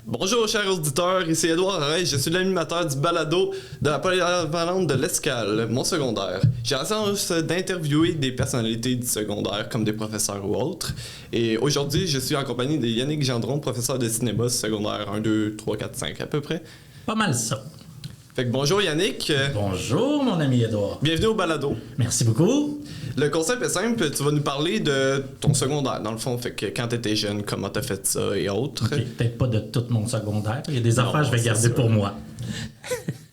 Bonjour chers auditeurs, ici Édouard Arès, je suis l'animateur du balado de la polyvalente de l'Escale, mon secondaire. J'ai la chance d'interviewer des personnalités du secondaire comme des professeurs ou autres. Et aujourd'hui, je suis en compagnie de Yannick Gendron, professeur de cinéma secondaire 1, 2, 3, 4, 5 à peu près. Pas mal ça. Fait que bonjour Yannick. Bonjour mon ami Édouard. Bienvenue au balado. Merci beaucoup. Le concept est simple, tu vas nous parler de ton secondaire dans le fond, fait que quand t'étais jeune, comment t'as fait ça et autres. Okay, peut-être pas de tout mon secondaire, il y a des affaires que je vais garder pour moi.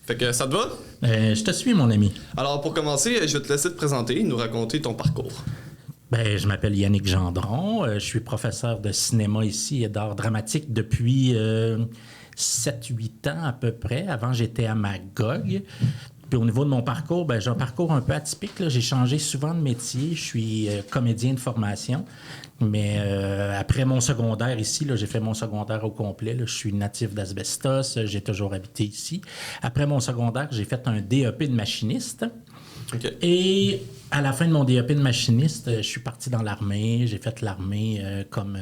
Fait que ça te va? Je te suis mon ami. Alors pour commencer, je vais te laisser te présenter, nous raconter ton parcours. Je m'appelle Yannick Gendron, je suis professeur de cinéma ici et d'art dramatique depuis 7-8 ans à peu près. Avant, j'étais à Magog. Puis au niveau de mon parcours, j'ai un parcours un peu atypique, là. J'ai changé souvent de métier. Je suis comédien de formation. Mais après mon secondaire ici, là, j'ai fait mon secondaire au complet. Là. Je suis natif d'Asbestos. J'ai toujours habité ici. Après mon secondaire, j'ai fait un DEP de machiniste. Okay. Et à la fin de mon DEP de machiniste, je suis parti dans l'armée. J'ai fait l'armée comme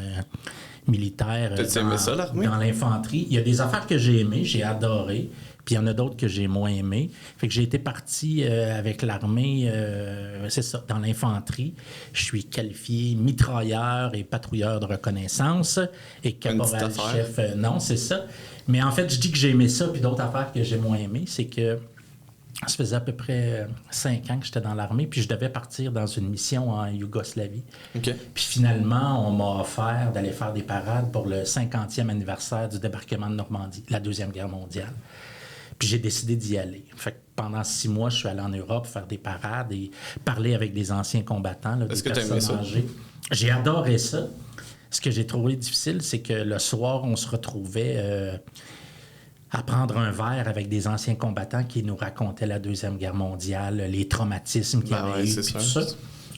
militaire dans l'infanterie. Il y a des affaires que j'ai aimées, j'ai adoré. Puis il y en a d'autres que j'ai moins aimées. Fait que j'ai été parti avec l'armée, c'est ça, dans l'infanterie. Je suis qualifié mitrailleur et patrouilleur de reconnaissance. Et caporal-chef, non, c'est ça. Mais en fait, je dis que j'ai aimé ça, puis d'autres affaires que j'ai moins aimées, c'est que ça faisait à peu près 5 ans que j'étais dans l'armée, puis je devais partir dans une mission en Yougoslavie. Okay. Puis finalement, on m'a offert d'aller faire des parades pour le 50e anniversaire du débarquement de Normandie, la Deuxième Guerre mondiale. Puis j'ai décidé d'y aller. Fait que pendant 6 mois, je suis allé en Europe faire des parades et parler avec des anciens combattants, là, des personnes âgées. J'ai adoré ça. Ce que j'ai trouvé difficile, c'est que le soir, on se retrouvait à prendre un verre avec des anciens combattants qui nous racontaient la Deuxième Guerre mondiale, les traumatismes qu'il y avait eu, tout ça.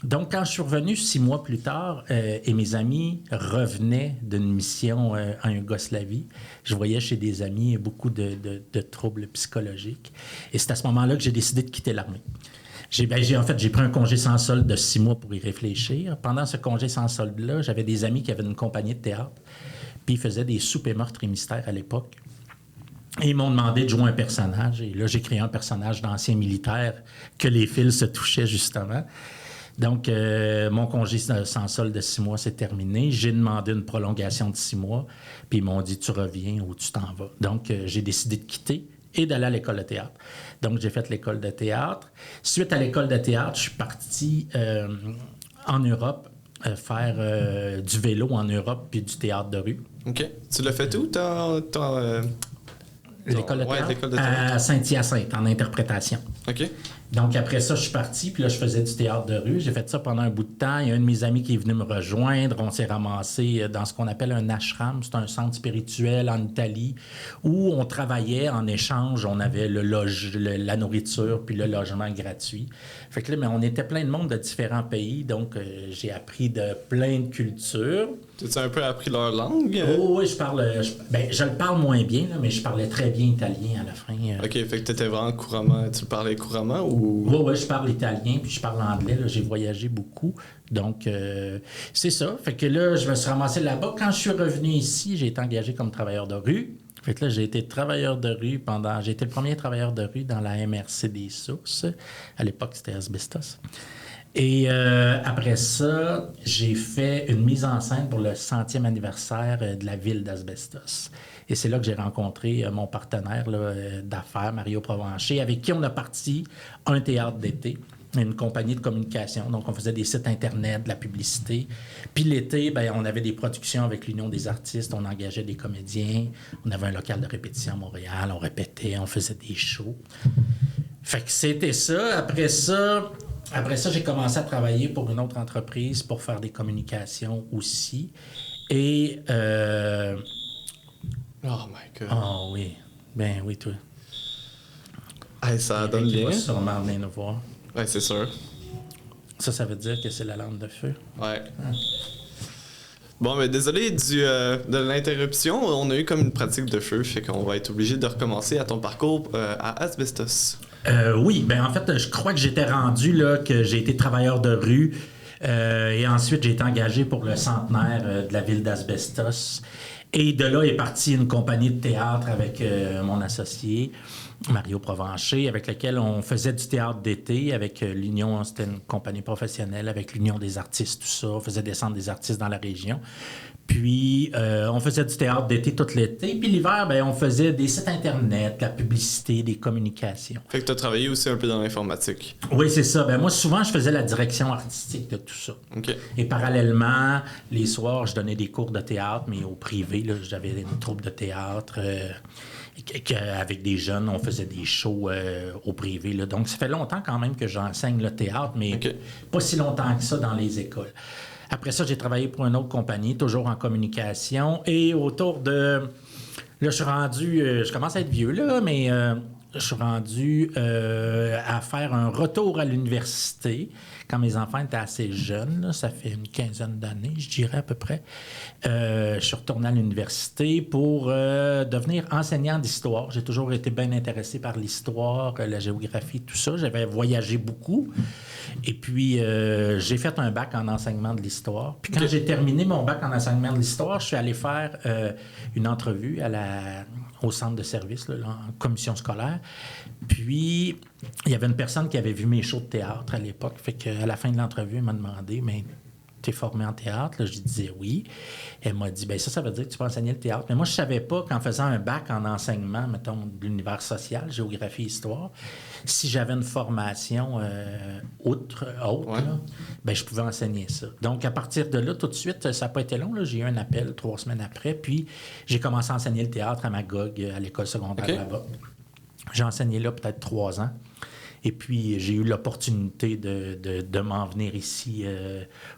Donc, quand je suis revenu 6 mois plus tard et mes amis revenaient d'une mission en Yougoslavie, je voyais chez des amis beaucoup de troubles psychologiques. Et c'est à ce moment-là que j'ai décidé de quitter l'armée. J'ai pris un congé sans solde de 6 mois pour y réfléchir. Pendant ce congé sans solde-là, j'avais des amis qui avaient une compagnie de théâtre, puis ils faisaient des soupes et meurtres et mystères à l'époque. Et ils m'ont demandé de jouer un personnage. Et là, j'ai créé un personnage d'ancien militaire que les fils se touchaient, justement. Donc, mon congé sans solde de 6 mois, c'est terminé. J'ai demandé une prolongation de 6 mois. Puis ils m'ont dit, tu reviens ou tu t'en vas. Donc, j'ai décidé de quitter et d'aller à l'école de théâtre. Donc, j'ai fait l'école de théâtre. Suite à l'école de théâtre, je suis parti en Europe faire du vélo en Europe puis du théâtre de rue. OK. Tu l'as fait où, l'école de théâtre? À Saint-Hyacinthe, en interprétation. OK. Donc, après ça, je suis parti, puis là, je faisais du théâtre de rue. J'ai fait ça pendant un bout de temps. Il y a un de mes amis qui est venu me rejoindre. On s'est ramassé dans ce qu'on appelle un ashram. C'est un centre spirituel en Italie où on travaillait en échange. On avait la nourriture puis le logement gratuit. Fait que là, mais on était plein de monde de différents pays. Donc, j'ai appris de plein de cultures. Tu as un peu appris leur langue? Oh, oui, je le parle moins bien, là, mais je parlais très bien italien à la fin. OK, fait que tu étais vraiment couramment... Tu le parlais couramment ou... Oui, je parle italien, puis je parle anglais. Là, j'ai voyagé beaucoup. Donc, c'est ça. Fait que là, je me suis ramassé là-bas. Quand je suis revenu ici, j'ai été engagé comme travailleur de rue. Fait que là, j'ai été travailleur de rue J'ai été le premier travailleur de rue dans la MRC des Sources. À l'époque, c'était Asbestos. Et après ça, j'ai fait une mise en scène pour le 100e anniversaire de la ville d'Asbestos. Et c'est là que j'ai rencontré mon partenaire d'affaires, Mario Provencher, avec qui on a parti un théâtre d'été, une compagnie de communication. Donc, on faisait des sites Internet, de la publicité. Puis l'été, on avait des productions avec l'Union des artistes. On engageait des comédiens. On avait un local de répétition à Montréal. On répétait, on faisait des shows. Fait que c'était ça. Après ça, j'ai commencé à travailler pour une autre entreprise pour faire des communications aussi. Et... Oh my God. Oh oui. Ben oui, toi. Hey, ça donne bien. Tu vas bien. sûrement venir nous voir. Ouais, c'est sûr. Ça veut dire que c'est la lampe de feu. Ouais. Bon, mais désolé de l'interruption. On a eu comme une pratique de feu, fait qu'on va être obligé de recommencer à ton parcours à Asbestos. Oui, en fait, je crois que j'étais rendu là, que j'ai été travailleur de rue. Et ensuite, j'ai été engagé pour le centenaire de la ville d'Asbestos. Et de là est partie une compagnie de théâtre avec mon associé, Mario Provencher, avec lequel on faisait du théâtre d'été avec l'Union, c'était une compagnie professionnelle avec l'Union des artistes, tout ça. On faisait descendre des artistes dans la région. Puis, on faisait du théâtre d'été tout l'été. Puis l'hiver, ben, on faisait des sites Internet, de la publicité, des communications. Fait que tu as travaillé aussi un peu dans l'informatique. Oui, c'est ça. Ben, moi, souvent, je faisais la direction artistique de tout ça. OK. Et parallèlement, les soirs, je donnais des cours de théâtre, mais au privé, là, j'avais une troupe de théâtre. Avec des jeunes, on faisait des shows au privé. Là. Donc, ça fait longtemps quand même que j'enseigne le théâtre, mais pas si longtemps que ça dans les écoles. Après ça, j'ai travaillé pour une autre compagnie, toujours en communication. Et autour de... Là, je suis rendu... je commence à être vieux, là, mais je suis rendu à faire un retour à l'université quand mes enfants étaient assez jeunes. Là, ça fait une quinzaine d'années, je dirais à peu près. Je suis retourné à l'université pour devenir enseignant d'histoire. J'ai toujours été bien intéressé par l'histoire, la géographie, tout ça. J'avais voyagé beaucoup. Et puis, j'ai fait un bac en enseignement de l'histoire. Puis quand j'ai terminé mon bac en enseignement de l'histoire, je suis allé faire une entrevue au centre de service, là, en commission scolaire. Puis, il y avait une personne qui avait vu mes shows de théâtre à l'époque. Fait qu'à la fin de l'entrevue, elle m'a demandé, mais t'es formé en théâtre? Là, je disais oui. Elle m'a dit, bien ça veut dire que tu peux enseigner le théâtre. Mais moi, je savais pas qu'en faisant un bac en enseignement, mettons, de l'univers social, géographie, histoire, si j'avais une formation autre, ouais. là, ben, je pouvais enseigner ça. Donc, à partir de là, tout de suite, ça n'a pas été long. Là. J'ai eu un appel 3 semaines après. Puis, j'ai commencé à enseigner le théâtre à Magog, à l'école secondaire là-bas. J'ai enseigné là peut-être 3 ans. Et puis, j'ai eu l'opportunité de m'en venir ici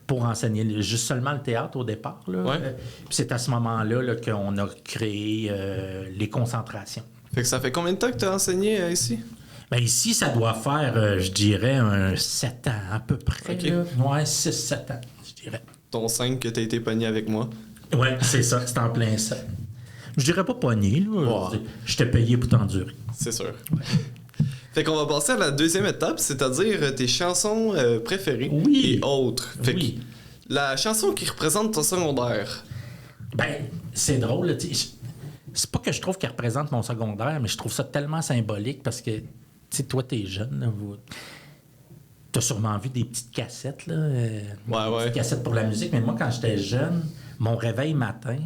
pour enseigner juste seulement le théâtre au départ. Là. Ouais. Puis c'est à ce moment-là là, qu'on a créé les concentrations. Fait que ça fait combien de temps que tu as enseigné ici? Bien, ici, ça doit faire, je dirais, 7 ans à peu près. Okay. Ouais, 6-7 ans, je dirais. Ton 5 que tu as été pogné avec moi. Oui, c'est ça, c'est en plein ça. Je dirais pas pogné, là. Wow. Je t'ai payé pour t'endurer. C'est sûr. Ouais. Fait qu'on va passer à la deuxième étape, c'est-à-dire tes chansons préférées et autres. Fait que la chanson qui représente ton secondaire. Ben, c'est drôle, là, c'est pas que je trouve qu'elle représente mon secondaire, mais je trouve ça tellement symbolique parce que, tu sais, toi, t'es jeune, t'as sûrement vu des petites cassettes, là. Petites cassettes pour la musique, mais moi, quand j'étais jeune, mon réveil matin,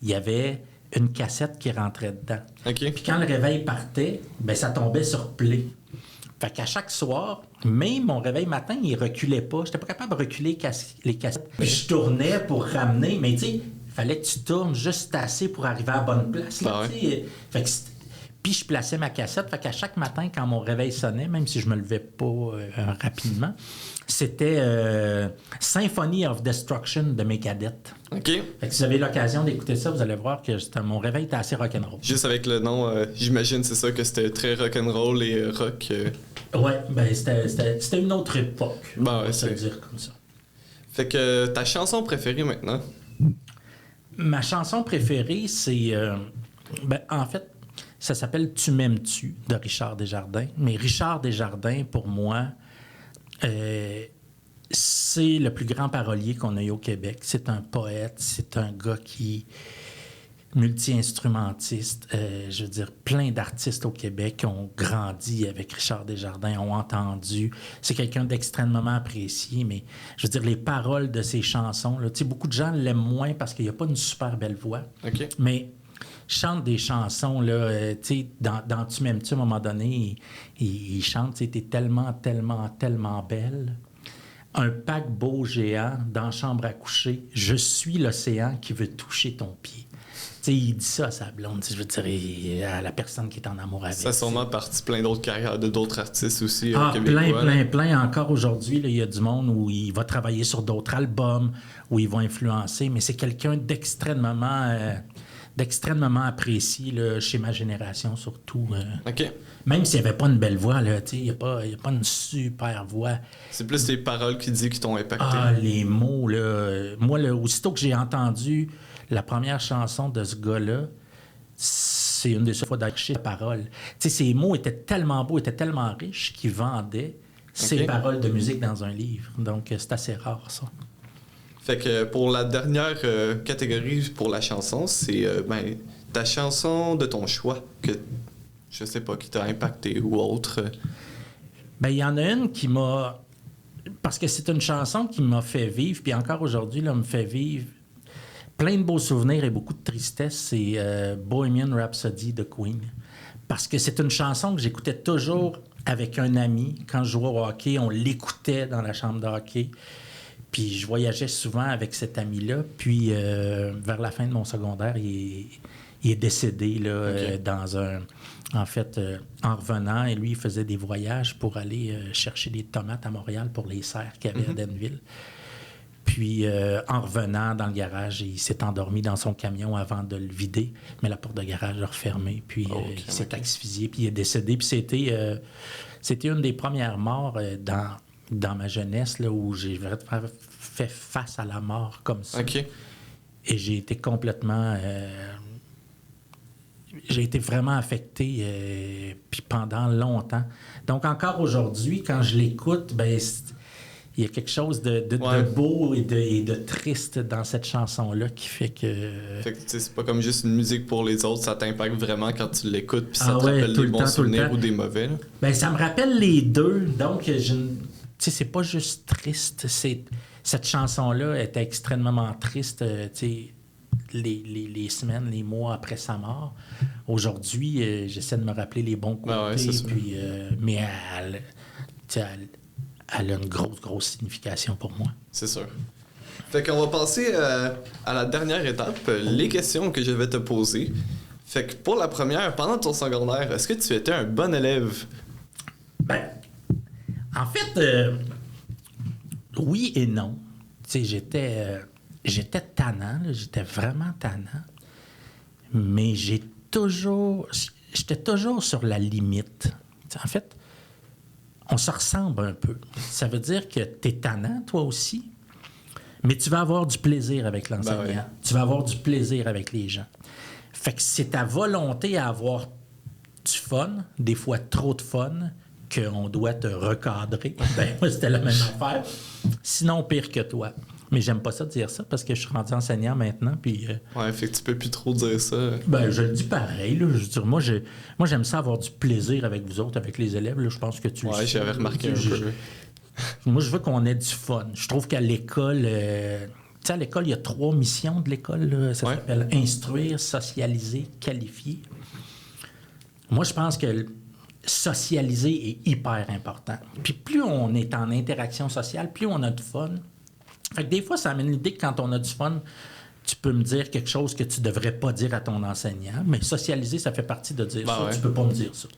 il y avait une cassette qui rentrait dedans. Okay. Puis quand le réveil partait, ben ça tombait sur play. Fait qu'à chaque soir, même mon réveil matin, il reculait pas. J'étais pas capable de reculer les cassettes. Puis je tournais pour ramener, mais tu sais, il fallait que tu tournes juste assez pour arriver à la bonne place. Là, fait que puis je plaçais ma cassette. Fait qu'à chaque matin, quand mon réveil sonnait, même si je me levais pas rapidement, c'était Symphony of Destruction de Megadeth. OK. Fait que si vous avez l'occasion d'écouter ça, vous allez voir que mon réveil était assez rock'n'roll. Juste avec le nom, j'imagine c'est ça que c'était très rock'n'roll et rock. Ouais, ben c'était une autre époque. Ben, on va se le dire comme ça. Fait que ta chanson préférée maintenant? Ma chanson préférée, c'est... en fait, ça s'appelle « Tu m'aimes-tu » de Richard Desjardins. Mais Richard Desjardins, pour moi, c'est le plus grand parolier qu'on a eu au Québec. C'est un poète, c'est un gars qui... multi-instrumentiste, je veux dire, plein d'artistes au Québec ont grandi avec Richard Desjardins, ont entendu. C'est quelqu'un d'extrêmement apprécié, mais je veux dire, les paroles de ses chansons, là, tu sais, beaucoup de gens l'aiment moins parce qu'il n'y a pas une super belle voix. Okay. Mais chante des chansons, là, tu sais, dans Tu m'aimes-tu, à un moment donné, il chante, tu sais, t'es tellement, tellement, tellement belle. Un paquebot géant dans la chambre à coucher, je suis l'océan qui veut toucher ton pied. T'sais, il dit ça à sa blonde, je veux dire, à la personne qui est en amour avec. Ça a sûrement parti plein d'autres carrières, d'autres artistes aussi. Québécois, plein. Encore aujourd'hui, il y a du monde où il va travailler sur d'autres albums, où il va influencer, mais c'est quelqu'un d'extrêmement apprécié là, chez ma génération, surtout. OK. Même s'il n'y avait pas une belle voix, il n'y a pas une super voix. C'est plus les paroles qui t'ont impacté. Ah, les mots, là. Moi, là, aussitôt que j'ai entendu la première chanson de ce gars-là, c'est une des seules fois d'acheter la parole. Tu sais, ses mots étaient tellement beaux, étaient tellement riches qu'il vendait ses paroles de musique dans un livre. Donc, c'est assez rare, ça. Fait que pour la dernière catégorie pour la chanson, c'est ta chanson de ton choix que je sais pas qui t'a impacté ou autre. Ben il y en a une qui m'a parce que c'est une chanson qui m'a fait vivre puis encore aujourd'hui là me fait vivre plein de beaux souvenirs et beaucoup de tristesse, c'est Bohemian Rhapsody de Queen. Parce que c'est une chanson que j'écoutais toujours avec un ami. Quand je jouais au hockey, on l'écoutait dans la chambre de hockey. Puis je voyageais souvent avec cet ami-là. Puis vers la fin de mon secondaire, il est décédé là, dans un... En fait, en revenant, et lui, il faisait des voyages pour aller chercher des tomates à Montréal pour les serres qu'il y avait à Denville. Puis, en revenant dans le garage, il s'est endormi dans son camion avant de le vider, mais la porte de garage a refermé. Puis, il s'est asphyxié, puis il est décédé. Puis, c'était une des premières morts dans ma jeunesse là, où j'ai vraiment fait face à la mort comme ça. OK. Et j'ai été complètement... j'ai été vraiment affecté puis pendant longtemps. Donc, encore aujourd'hui, quand je l'écoute, ben il y a quelque chose de beau et de triste dans cette chanson-là qui fait que... Fait que c'est pas comme juste une musique pour les autres, ça t'impacte vraiment quand tu l'écoutes puis ça te ouais, rappelle des bons souvenirs ou des mauvais. Là. Ben, ça me rappelle les deux. Donc, c'est pas juste triste. Cette chanson-là était extrêmement triste, les semaines, les mois après sa mort. Aujourd'hui, j'essaie de me rappeler les bons côtés. Puis, mais elle a une grosse signification pour moi. C'est sûr. Fait qu'on va passer à la dernière étape, les questions que je vais te poser. Fait que pour la première, pendant ton secondaire, est-ce que tu étais un bon élève? Ben, en fait, oui et non. Tu sais, j'étais tannant, là, j'étais vraiment tannant, mais j'étais toujours sur la limite. T'sais, en fait, on se ressemble un peu. Ça veut dire que tu es tannant, toi aussi, mais tu vas avoir du plaisir avec l'enseignant. Ben oui. Tu vas avoir du plaisir avec les gens. Fait que c'est ta volonté à avoir du fun, des fois trop de fun, qu'on doit te recadrer. Ben, moi, c'était la même affaire. Sinon, pire que toi. Mais j'aime pas ça dire ça parce que je suis rendu enseignant maintenant. Puis, ouais, fait que tu peux plus trop dire ça. Ben, je le dis pareil. Là. Je veux dire, moi, j'aime ça avoir du plaisir avec vous autres, avec les élèves. Là. Je pense que tu le sais. Ouais, j'avais remarqué un peu. Moi, je veux qu'on ait du fun. Je trouve qu'à l'école... tu sais, à l'école, il y a 3 missions de l'école. Là. Ça s'appelle instruire, socialiser, qualifier. Moi, je pense que socialiser est hyper important. Puis plus on est en interaction sociale, plus on a du fun. Fait que des fois, ça amène l'idée que quand on a du fun, tu peux me dire quelque chose que tu devrais pas dire à ton enseignant. Mais socialiser, ça fait partie de dire ça. Ouais. Tu peux pas me dire ça.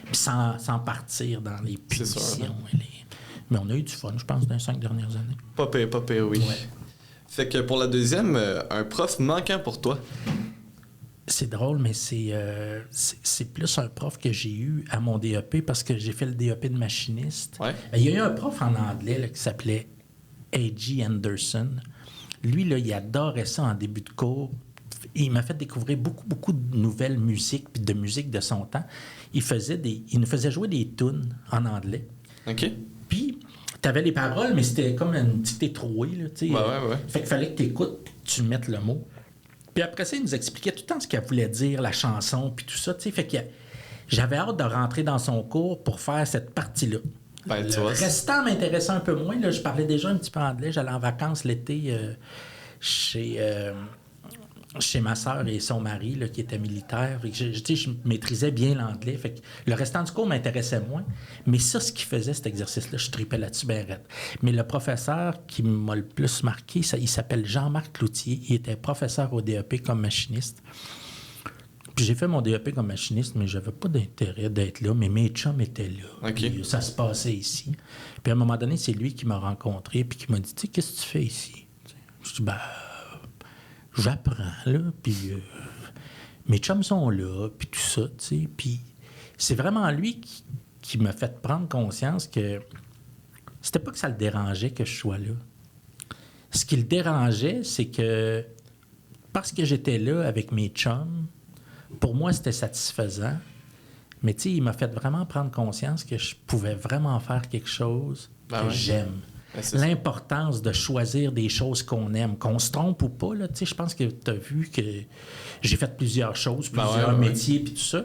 Puis sans partir dans les punitions. Mais on a eu du fun, je pense, dans les 5 dernières années. Pas pire, oui. Ouais. Fait que pour la deuxième, un prof manquant pour toi? C'est drôle, mais c'est plus un prof que j'ai eu à mon DEP parce que j'ai fait le DEP de machiniste. Ouais. Il y a eu un prof en anglais là, qui s'appelait A.G. Anderson. Lui, là, il adorait ça en début de cours. Il m'a fait découvrir beaucoup de nouvelles musiques puis de musique de son temps. Il nous faisait jouer des tunes en anglais. OK. Puis, t'avais les paroles, mais c'était comme une petite étrouée, là, tu sais. Ouais. Fait qu'il fallait que t'écoutes, tu mettes le mot. Puis après ça, il nous expliquait tout le temps ce qu'elle voulait dire, la chanson, puis tout ça, tu sais. Fait que j'avais hâte de rentrer dans son cours pour faire cette partie-là. Ben, le restant m'intéressait un peu moins. Là, je parlais déjà un petit peu anglais. J'allais en vacances l'été chez ma sœur et son mari, là, qui était militaire. Fait que je maîtrisais bien l'anglais. Fait que le restant du cours m'intéressait moins. Mais ça, ce qu'il faisait, cet exercice-là, je tripais là-dessus bien raide. Mais le professeur qui m'a le plus marqué, il s'appelle Jean-Marc Cloutier. Il était professeur au DEP comme machiniste. Puis j'ai fait mon DEP comme machiniste, mais j'avais pas d'intérêt d'être là. Mais mes chums étaient là. Okay. Puis ça se passait ici. Puis à un moment donné, c'est lui qui m'a rencontré puis qui m'a dit, tu sais, qu'est-ce que tu fais ici? Je dis, ben, j'apprends, là. Puis mes chums sont là, puis tout ça, tu sais. Puis c'est vraiment lui qui m'a fait prendre conscience que c'était pas que ça le dérangeait que je sois là. Ce qui le dérangeait, c'est que parce que j'étais là avec mes chums, pour moi, c'était satisfaisant. Mais tu sais, il m'a fait vraiment prendre conscience que je pouvais vraiment faire quelque chose que j'aime. L'importance de choisir des choses qu'on aime, qu'on se trompe ou pas. Là, je pense que tu as vu que j'ai fait plusieurs choses, plusieurs métiers, puis tout ça.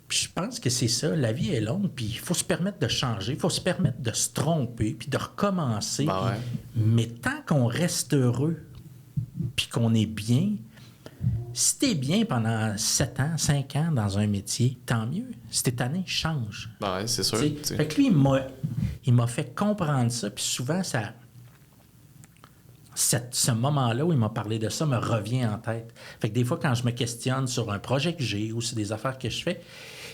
Puis je pense que c'est ça, la vie est longue, puis il faut se permettre de changer, il faut se permettre de se tromper, puis de recommencer. Mais tant qu'on reste heureux, puis qu'on est bien, si t'es bien pendant 7 ans, 5 ans dans un métier, tant mieux. Si t'es tanné, change. C'est sûr. Fait que lui, il m'a fait comprendre ça, puis souvent, ce moment-là où il m'a parlé de ça me revient en tête. Fait que des fois, quand je me questionne sur un projet que j'ai ou sur des affaires que je fais,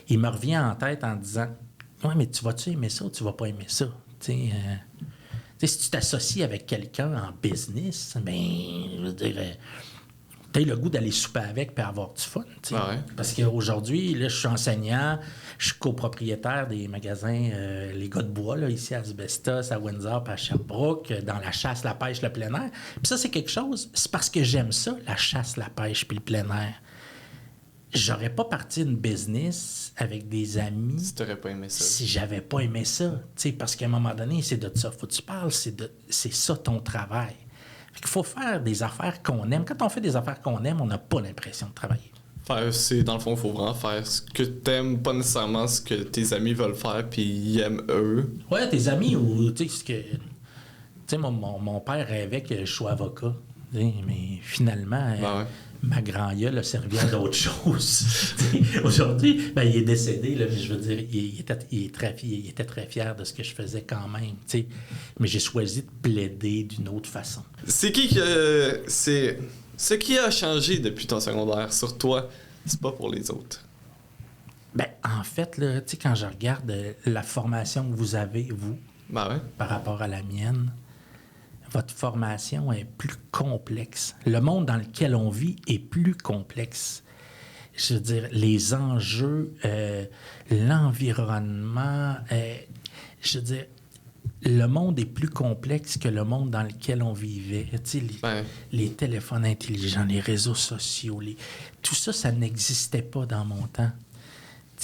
il me revient en tête en disant « Ouais, mais tu vas-tu aimer ça ou tu vas pas aimer ça? » si tu t'associes avec quelqu'un en business, ben, je veux dire, tu as le goût d'aller souper avec et avoir du fun. Parce qu'aujourd'hui, là, je suis enseignant, je suis copropriétaire des magasins Les Gars de Bois, là, ici à Asbestos, à Windsor, puis à Sherbrooke, dans la chasse, la pêche, le plein air. Puis ça, c'est quelque chose, c'est parce que j'aime ça, la chasse, la pêche puis le plein air. J'aurais pas parti une business avec des amis si t'aurais pas aimé ça. Si j'avais pas aimé ça. Parce qu'à un moment donné, c'est de ça. Faut que tu parles, c'est ça ton travail. Il faut faire des affaires qu'on aime. Quand on fait des affaires qu'on aime, on n'a pas l'impression de travailler. Dans le fond, il faut vraiment faire ce que t'aimes, pas nécessairement ce que tes amis veulent faire, puis ils aiment eux. Ouais, tes amis, ou tu sais, que. Tu sais, mon père rêvait que je sois avocat. Mais finalement, ma grand-gueule a servi à d'autres choses. Aujourd'hui, il est décédé, là, mais je veux dire, il était très fier de ce que je faisais quand même. T'sais. Mais j'ai choisi de plaider d'une autre façon. C'est ce qui a changé depuis ton secondaire sur toi, c'est pas pour les autres. En fait, là, quand je regarde la formation que vous avez, vous, par rapport à la mienne, votre formation est plus complexe. Le monde dans lequel on vit est plus complexe. Je veux dire, les enjeux, l'environnement, je veux dire, le monde est plus complexe que le monde dans lequel on vivait. Les téléphones intelligents, les réseaux sociaux, tout ça, ça n'existait pas dans mon temps.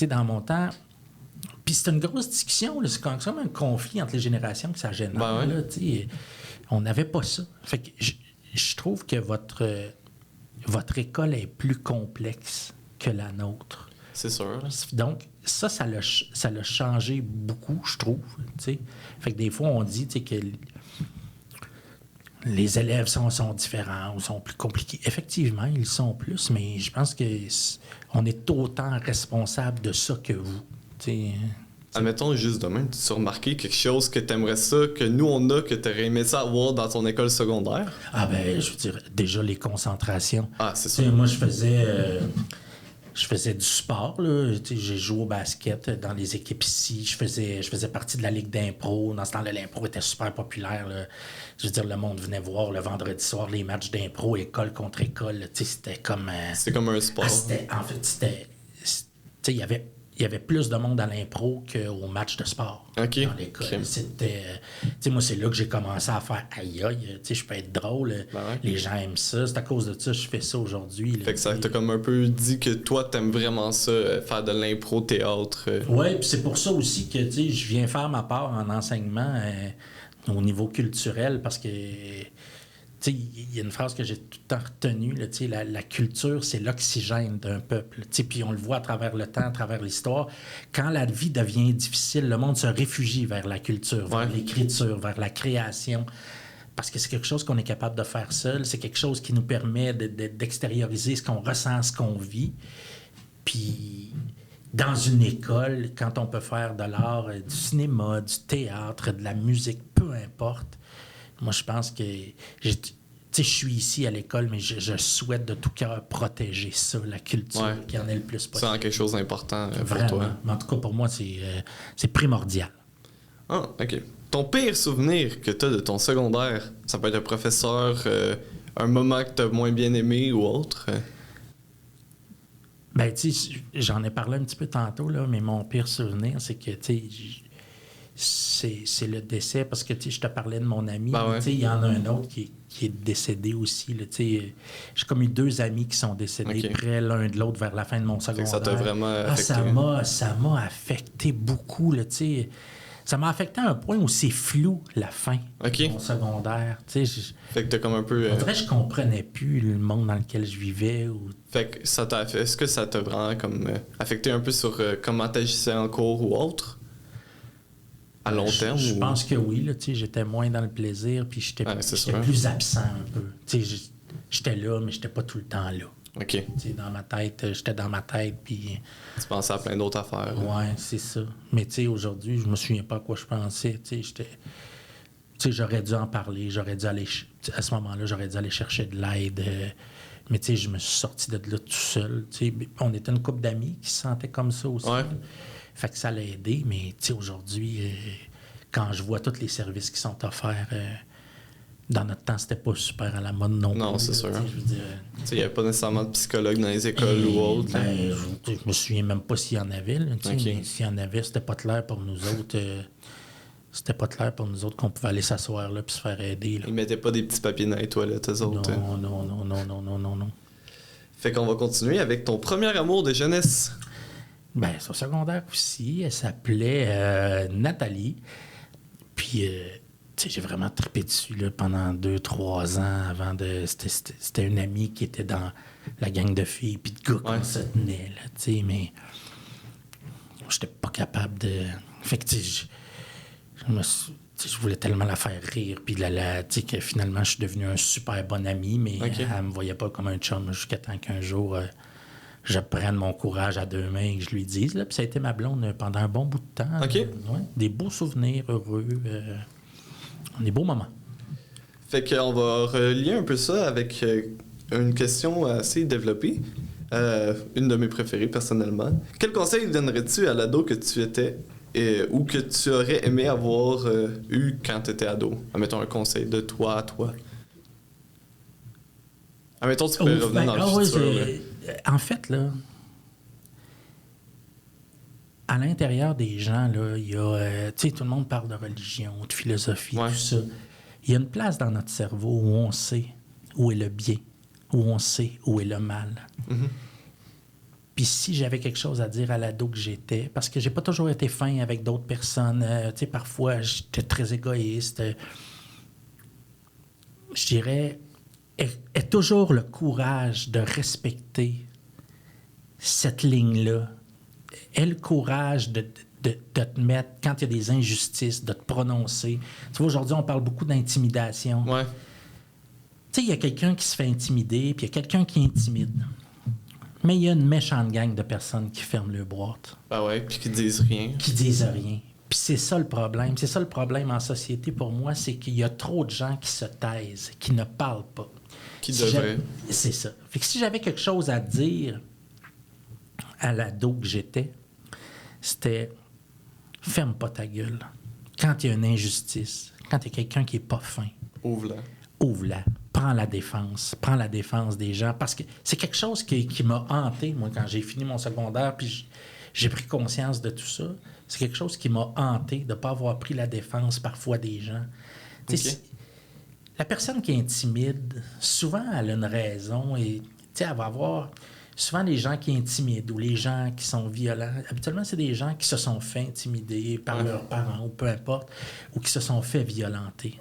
Dans mon temps, puis c'est une grosse discussion, là, c'est comme un conflit entre les générations que ça génère. Là, on n'avait pas ça. Fait que je trouve que votre école est plus complexe que la nôtre. C'est sûr. Donc, ça l'a changé beaucoup, je trouve. T'sais. Fait que des fois, on dit que les élèves sont différents ou sont plus compliqués. Effectivement, ils sont plus, mais je pense qu'on est autant responsable de ça que vous. T'sais. Admettons juste demain, tu as remarqué quelque chose que tu aimerais ça, que nous on a, que tu aurais aimé ça avoir dans ton école secondaire? Je veux dire, déjà les concentrations. C'est ça. Moi, je faisais du sport, là. J'ai joué au basket dans les équipes ici. Je faisais partie de la ligue d'impro. Dans ce temps-là, l'impro était super populaire, là. Je veux dire, le monde venait voir le vendredi soir les matchs d'impro, école contre école. C'était comme... c'est comme un sport. Il y avait plus de monde à l'impro qu'au match de sport dans l'école. Okay. C'était... moi, c'est là que j'ai commencé à faire « Aïe, aïe, je peux être drôle. Les gens aiment ça. C'est à cause de ça que je fais ça aujourd'hui. » Fait que ça t'a comme un peu dit que toi, t'aimes vraiment ça, faire de l'impro-théâtre. Oui, puis c'est pour ça aussi que je viens faire ma part en enseignement au niveau culturel parce que... Il y a une phrase que j'ai tout le temps retenue, là, la culture, c'est l'oxygène d'un peuple. Puis on le voit à travers le temps, à travers l'histoire. Quand la vie devient difficile, le monde se réfugie vers la culture, vers l'écriture, vers la création. Parce que c'est quelque chose qu'on est capable de faire seul. C'est quelque chose qui nous permet d'extérioriser ce qu'on ressent, ce qu'on vit. Puis dans une école, quand on peut faire de l'art, du cinéma, du théâtre, de la musique, peu importe, moi, je pense que je suis ici à l'école, mais je souhaite de tout cœur protéger ça, la culture, qui en est le plus possible. C'est quelque chose d'important pour toi. Mais en tout cas, pour moi, c'est primordial. Ah, OK. Ton pire souvenir que tu as de ton secondaire, ça peut être un professeur, un moment que tu as moins bien aimé ou autre? J'en ai parlé un petit peu tantôt, là, mais mon pire souvenir, c'est que, c'est le décès, parce que je te parlais de mon ami. Il y en a un autre qui est décédé aussi. Là, j'ai comme eu 2 amis qui sont décédés près l'un de l'autre vers la fin de mon secondaire. Ça t'a vraiment affecté? Ça m'a affecté beaucoup. Là, ça m'a affecté à un point où c'est flou, la fin OK. de mon secondaire. Tu sais, Fait que t'as comme un peu... on dirait que je comprenais plus le monde dans lequel je vivais. Fait que ça t'a fait... Est-ce que ça t'a vraiment comme affecté un peu sur comment t'agissais en cours ou autre? À long terme? Je pense que oui. Là, tu sais, j'étais moins dans le plaisir, puis j'étais plus absent un peu. Tu sais, j'étais là, mais j'étais pas tout le temps là. OK. Tu sais, dans ma tête, j'étais dans ma tête, puis... Tu pensais à plein d'autres affaires. Ouais, c'est ça. Mais tu sais, aujourd'hui, je me souviens pas à quoi je pensais. Tu sais, j'aurais dû en parler, j'aurais dû aller... À ce moment-là, j'aurais dû aller chercher de l'aide. Mais tu sais, je me suis sorti de là tout seul. Tu sais, on était une couple d'amis qui se sentaient comme ça aussi. Ouais. Fait que ça l'a aidé, mais tu sais, aujourd'hui, quand je vois tous les services qui sont offerts... dans notre temps, c'était pas super à la mode non plus. Non, c'est sûr. Je veux dire... Il n'y avait pas nécessairement de psychologue dans les écoles ou autre. Ben, je me souviens même pas s'il y en avait. Là, OK. mais s'il y en avait, c'était pas clair pour nous autres. C'était pas clair pour nous autres qu'on pouvait aller s'asseoir là puis se faire aider. Là. Ils mettaient pas des petits papiers dans les toilettes, eux autres. Non. Fait qu'on va continuer avec ton premier amour de jeunesse. Ben, au secondaire aussi, elle s'appelait Nathalie. Puis... tu sais, j'ai vraiment trippé dessus là, pendant 2-3 ans avant de... C'était une amie qui était dans la gang de filles puis de gars qu'on se tenait, là, tu sais, mais j'étais pas capable de... Fait que, tu sais, je voulais tellement la faire rire, puis tu sais, que finalement, je suis devenu un super bon ami, mais elle me voyait pas comme un chum jusqu'à temps qu'un jour... je prenne mon courage à 2 mains et que je lui dise. Là, puis ça a été ma blonde pendant un bon bout de temps. OK. Des beaux souvenirs heureux... des beaux moments. Fait qu'on va relier un peu ça avec une question assez développée. Une de mes préférées, personnellement. Quel conseil donnerais-tu à l'ado que tu étais ou que tu aurais aimé avoir eu quand tu étais ado? Admettons un conseil de toi à toi. Admettons tu pourrais revenir dans le futur. En fait, là... À l'intérieur des gens, là, il y a... tu sais, tout le monde parle de religion, de philosophie, tout ça. Il y a une place dans notre cerveau où on sait où est le bien, où on sait où est le mal. Mm-hmm. Puis si j'avais quelque chose à dire à l'ado que j'étais, parce que j'ai pas toujours été fin avec d'autres personnes, tu sais, parfois, j'étais très égoïste. Je dirais, aie toujours le courage de respecter cette ligne-là. Aie le courage de te mettre, quand il y a des injustices, de te prononcer. Tu vois, aujourd'hui, on parle beaucoup d'intimidation. Ouais. Tu sais, il y a quelqu'un qui se fait intimider, puis il y a quelqu'un qui intimide. Mais il y a une méchante gang de personnes qui ferment leur boîte. Ben ouais, puis qui disent rien. Qui disent rien. Puis c'est ça le problème. C'est ça le problème en société pour moi, c'est qu'il y a trop de gens qui se taisent, qui ne parlent pas. Qui devraient. C'est ça. Fait que si j'avais quelque chose à dire à l'ado que j'étais, c'était « ferme pas ta gueule ». Quand il y a une injustice, quand il y a quelqu'un qui est pas fin, ouvre-la. Ouvre-la. Prends la défense. Prends la défense des gens. Parce que c'est quelque chose qui m'a hanté, moi, quand j'ai fini mon secondaire, puis j'ai pris conscience de tout ça. C'est quelque chose qui m'a hanté de ne pas avoir pris la défense parfois des gens. Okay. La personne qui est timide, souvent, elle a une raison et elle va avoir souvent les gens qui intimident ou les gens qui sont violents. Habituellement, c'est des gens qui se sont fait intimider par leurs parents ou peu importe, ou qui se sont fait violenter.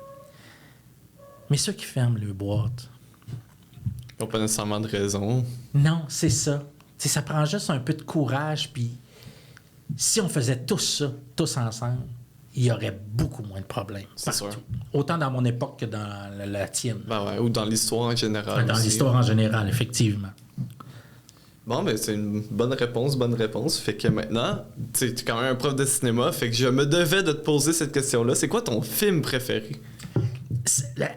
Mais ceux qui ferment leur boîte... Ils n'ont pas nécessairement de raison. Non, c'est ça. T'sais, ça prend juste un peu de courage, puis si on faisait tous ça, tous ensemble, il y aurait beaucoup moins de problèmes. C'est sûr. Autant dans mon époque que dans la tienne. Ben ouais, ou dans l'histoire en général. Dans l'histoire en général, effectivement. Bon, ben c'est une bonne réponse. Fait que maintenant, tu es quand même un prof de cinéma, fait que je me devais de te poser cette question-là. C'est quoi ton film préféré?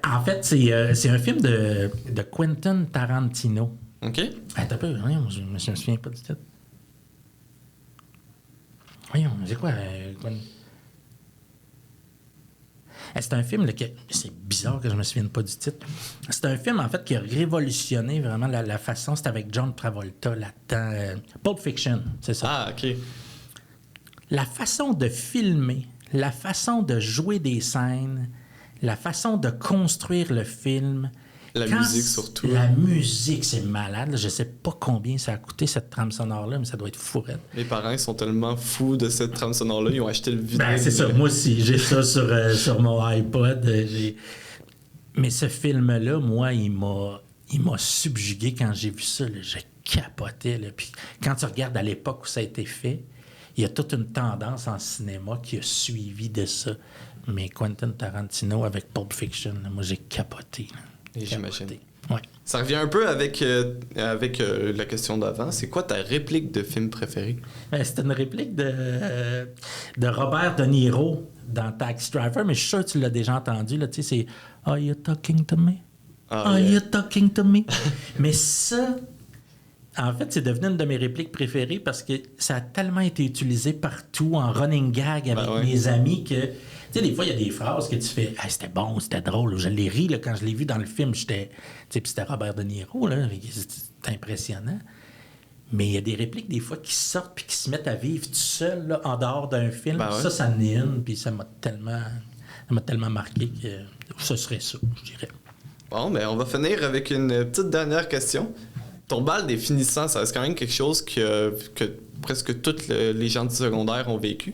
En fait, c'est un film de Quentin Tarantino. OK. Attends un peu, voyons, je me souviens pas du titre. Voyons, c'est quoi? C'est un film, c'est bizarre que je me souvienne pas du titre. C'est un film, en fait, qui a révolutionné vraiment la façon. C'est avec John Travolta là-dedans. Pulp Fiction, c'est ça. Ah, OK. La façon de filmer, la façon de jouer des scènes, la façon de construire le film, La Quand musique surtout. La musique, c'est malade. Là. Je sais pas combien ça a coûté, cette trame sonore-là, mais ça doit être fourette. Les parents, ils sont tellement fous de cette trame sonore-là, ils ont acheté le vidéo. Ben, c'est ça. Moi aussi, j'ai ça sur mon iPod. Mais ce film-là, moi, il m'a subjugué quand j'ai vu ça. Là. Je capotais. Là. Puis quand tu regardes à l'époque où ça a été fait, il y a toute une tendance en cinéma qui a suivi de ça. Mais Quentin Tarantino avec Pulp Fiction, là, moi, j'ai capoté. Là. J'imagine. Ouais. Ça revient un peu avec la question d'avant. C'est quoi ta réplique de film préférée? Ben, c'était une réplique de Robert De Niro dans Taxi Driver, mais je suis sûr que tu l'as déjà entendu. Là, tu sais, c'est « Are you talking to me? Are you talking to me? » Mais ça, en fait, c'est devenu une de mes répliques préférées parce que ça a tellement été utilisé partout en running gag avec mes amis que... Tu sais, des fois, il y a des phrases que tu fais hey, « C'était bon, c'était drôle. » Je l'ai ri là, quand je l'ai vu dans le film. Tu sais, puis c'était Robert De Niro, là. C'était impressionnant. Mais il y a des répliques, des fois, qui sortent puis qui se mettent à vivre tout seul, là, en dehors d'un film. Ça en est une, puis ça m'a tellement marqué que ce serait ça, je dirais. Bon, ben on va finir avec une petite dernière question. Ton bal des finissants, ça reste quand même quelque chose que presque tous les gens du secondaire ont vécu.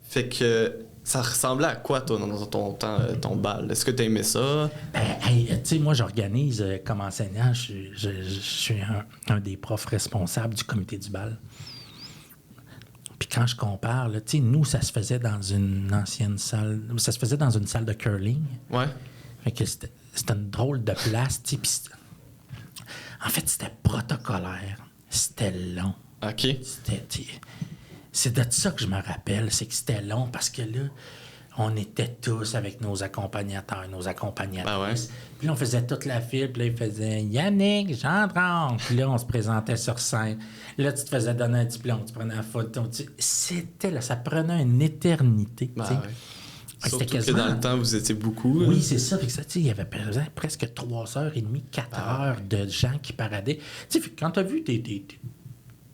Fait que ça ressemblait à quoi, toi, dans ton temps, ton bal? Est-ce que tu aimais ça? Ben, hey, tu sais, moi, j'organise comme enseignant. Je suis un des profs responsables du comité du bal. Puis quand je compare, tu sais, nous, ça se faisait dans une ancienne salle... Ça se faisait dans une salle de curling. Ouais. Fait que c'était une drôle de place, tu sais. En fait, c'était protocolaire. C'était long. OK. C'est de ça que je me rappelle, c'est que c'était long parce que là, on était tous avec nos accompagnateurs, nos accompagnatrices. Ben ouais. Puis là, on faisait toute la file, puis là, ils faisaient Yannick, Gendron. Puis là, on se présentait sur scène. Là, tu te faisais donner un diplôme, tu prenais la photo. C'était là, ça prenait une éternité. Ben tu sais. ouais. Surtout que dans le temps, vous étiez beaucoup. Oui, c'est ça. Fait que ça, il y avait presque 3h30, 4 heures de gens qui paradaient. Tu sais, quand tu as vu tes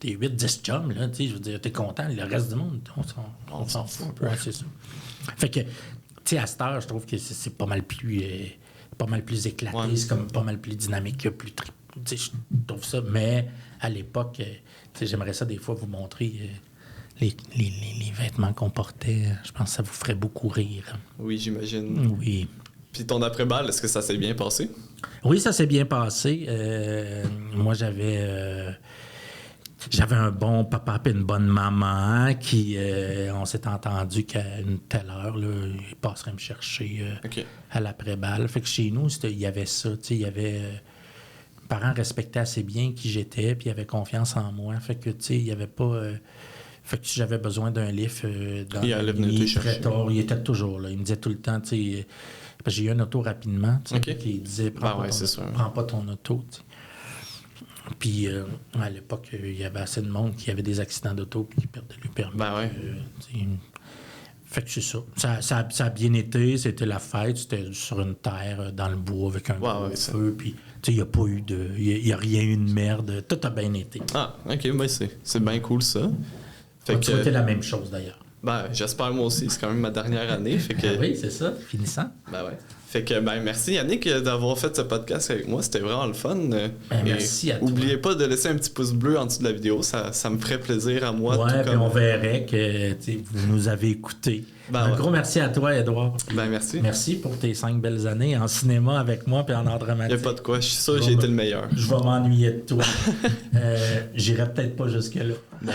8-10 chums, là, tu sais, je veux dire, t'es content. Le reste du monde, on s'en fout un peu. Ouais, c'est ça. Fait que, tu sais, à cette heure, je trouve que c'est pas mal plus éclaté. Ouais. C'est comme pas mal plus dynamique, tu sais, je trouve ça. Mais à l'époque, tu sais, j'aimerais ça des fois vous montrer les vêtements qu'on portait. Je pense que ça vous ferait beaucoup rire. Oui, j'imagine. Oui. Puis ton après-balle, est-ce que ça s'est bien passé? Oui, ça s'est bien passé. Moi, j'avais un bon papa et une bonne maman qui, on s'est entendu qu'à une telle heure, là, ils passeraient me chercher à l'après-balle. Fait que chez nous, il y avait ça. Il y avait... mes parents respectaient assez bien qui j'étais, puis ils avaient confiance en moi. Fait que, tu sais, il y avait pas... fait que si j'avais besoin d'un livre dans la nuit, très tard, il était toujours là. Il me disait tout le temps, tu sais... J'ai eu un auto rapidement, tu sais, qui disait « Prends pas ton auto, tu sais. » Puis, à l'époque, il y avait assez de monde qui avait des accidents d'auto et qui perdaient le permis. Ben ouais. Fait que c'est ça. Ça a bien été. C'était la fête. C'était sur une terre, dans le bois, avec un gros feu. Puis, tu sais, il n'y a pas eu de... Il n'y a rien eu de merde. Tout a bien été. Ah, OK. Ben c'est bien cool, ça. Fait que... C'était la même chose, d'ailleurs. Ben, j'espère moi aussi. C'est quand même ma dernière année. Fait que... oui, c'est ça. Finissant. Ben ouais. Fait que, ben, merci Yannick d'avoir fait ce podcast avec moi. C'était vraiment le fun. Merci à toi. N'oubliez pas de laisser un petit pouce bleu en dessous de la vidéo. Ça me ferait plaisir à moi. Ouais, puis on verrait que vous nous avez écoutés. Un gros merci à toi, Édouard. Ben, merci. Merci pour tes 5 belles années en cinéma avec moi puis en art dramatique. Il n'y a pas de quoi. Je suis sûr que j'ai été le meilleur. Je vais m'ennuyer de toi. J'irai peut-être pas jusque-là. Bon.